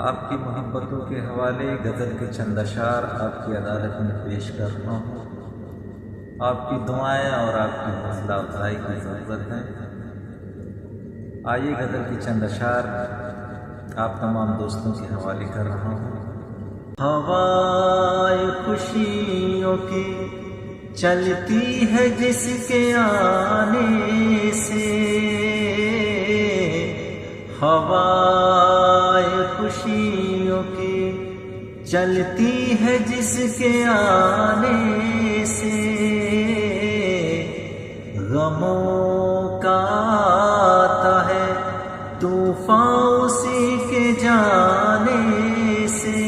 آپ کی محبتوں کے حوالے غزل کے چند اشعار آپ کی عدالت میں پیش کرتا ہوں۔ آپ کی دعائیں اور آپ کی حوصلہ افزائی کی ضرورت ہے۔ آئیے غزل کے چند اشعار آپ تمام دوستوں کے حوالے کر رہا ہوں۔ ہوائے خوشیوں کی چلتی ہے جس کے آنے سے، ہوائے خوشیوں کی چلتی ہے جس کے آنے سے، غموں کا آتا ہے طوفان اسی کے جانے سے،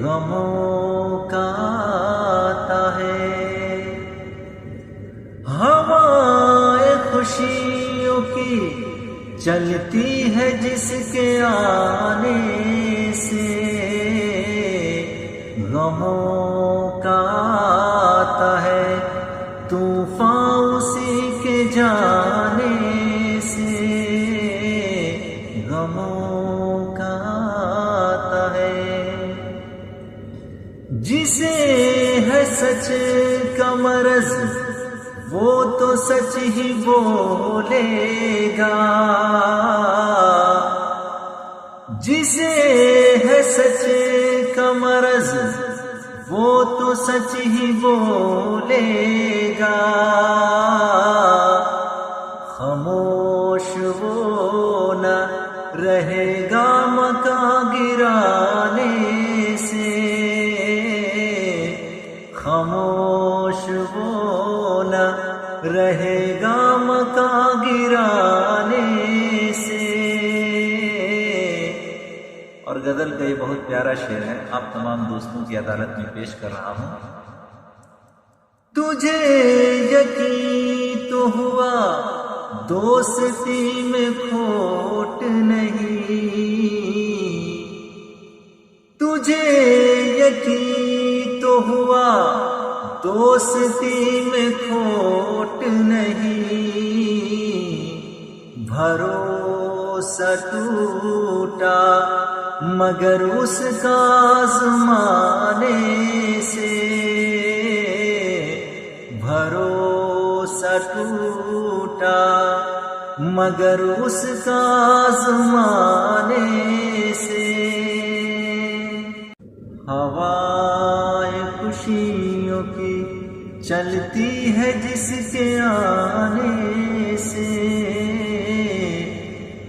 غموں کا آتا ہے۔ ہوائے خوشیوں کی چلتی ہے جس کے آنے سے، غموں کا آتا ہے طوفان اسی کے جانے سے، غموں کا آتا ہے۔ جسے ہے سچ کا مرض وہ تو سچ ہی بولے گا، جسے ہے سچ کا مرض وہ تو سچ ہی بولے گا، خاموش وہ نہ رہے گا مکان گرانے سے، خاموش وہ نہ رہے گا مکان گرانے سے۔ اور غزل کا یہ بہت پیارا شعر ہے، آپ تمام دوستوں کی عدالت میں پیش کر رہا ہوں۔ تجھے یقین تو ہوا دوستی میں کھوٹ نہیں، تجھے یقین تو ہوا دوستی میں کھوٹ نہیں، بھروسہ ٹوٹا مگر اس کا آزمانے سے، بھروسہ ٹوٹا مگر اس کا آزمانے سے، ہوائے خوشیوں کی چلتی ہے جس کے آنے سے،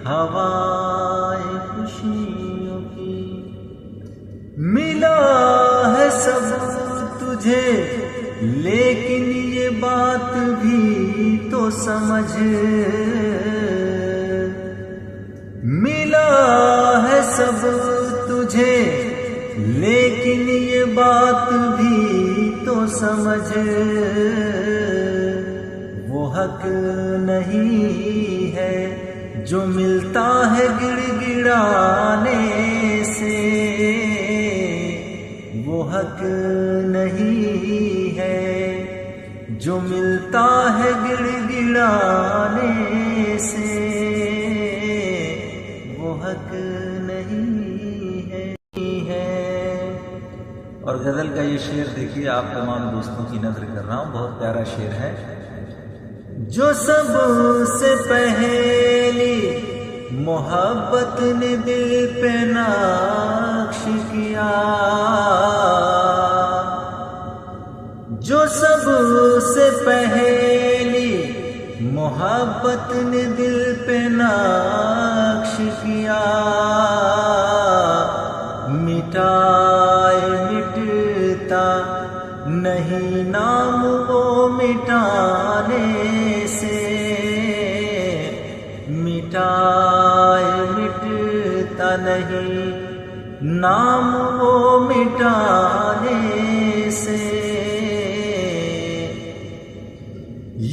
ہوائے خوشیوں کی۔ ملا ہے سب تجھے لیکن یہ بات بھی تو سمجھ، ملا ہے سب تجھے لیکن یہ بات بھی تو سمجھ، وہ حق نہیں ہے جو ملتا ہے گڑ گڑانے سے، وہ حق نہیں ہے جو ملتا ہے گڑ گڑانے سے، وہ حق نہیں ہے۔ اور غزل کا یہ شعر دیکھیے، آپ تمام دوستوں کی نظر کر رہا ہوں، بہت پیارا شعر ہے۔ جو سب سے پہلی محبت نے دل پہ نقش کیا، جو سب سے پہلی محبت نے دل پہ نقش کیا، مٹائے مٹتا نہیں نام وہ مٹانے سے، مٹائے مٹتا نہیں نام وہ مٹانے سے،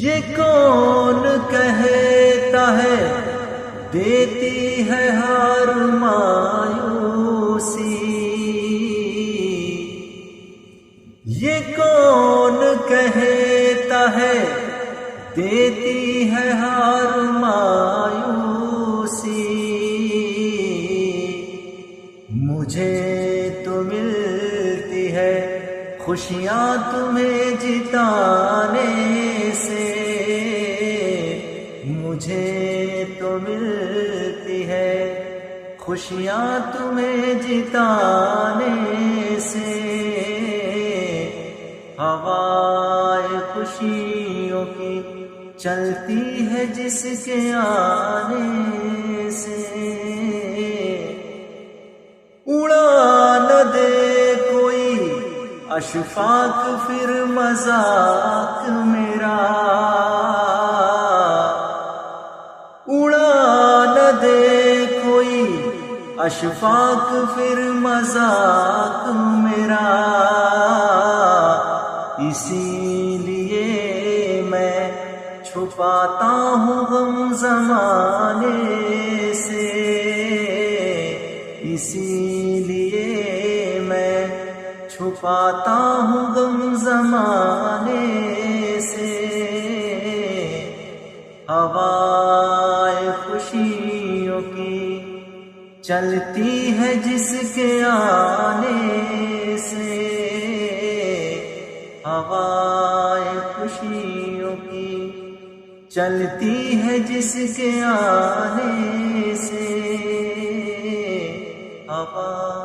یہ کون کہتا ہے دیتی ہے ہار مایوسی، یہ کون کہتا ہے دیتی ہے ہار مایوسی، مجھے تو ملتی ہے خوشیاں تمہیں جتانے سے، مجھے تو ملتی ہے خوشیاں تمہیں جتانے سے، ہوائے خوشیوں کی چلتی ہے جس کے آنے سے، اڑا نہ دے کوئی اشفاق پھر مذاق میرا، اڑا نہ دے کوئی اشفاق پھر مذاق میرا، اسی لیے میں چھپاتا ہوں غم زمانے سے، اسی لیے میں چھپاتا ہوں غم زمانے سے، ہوائے خوشیوں کی چلتی ہے جس کے آنے سے، ہوائے خوشیوں کی چلتی ہے جس کے آنے سے، ہوا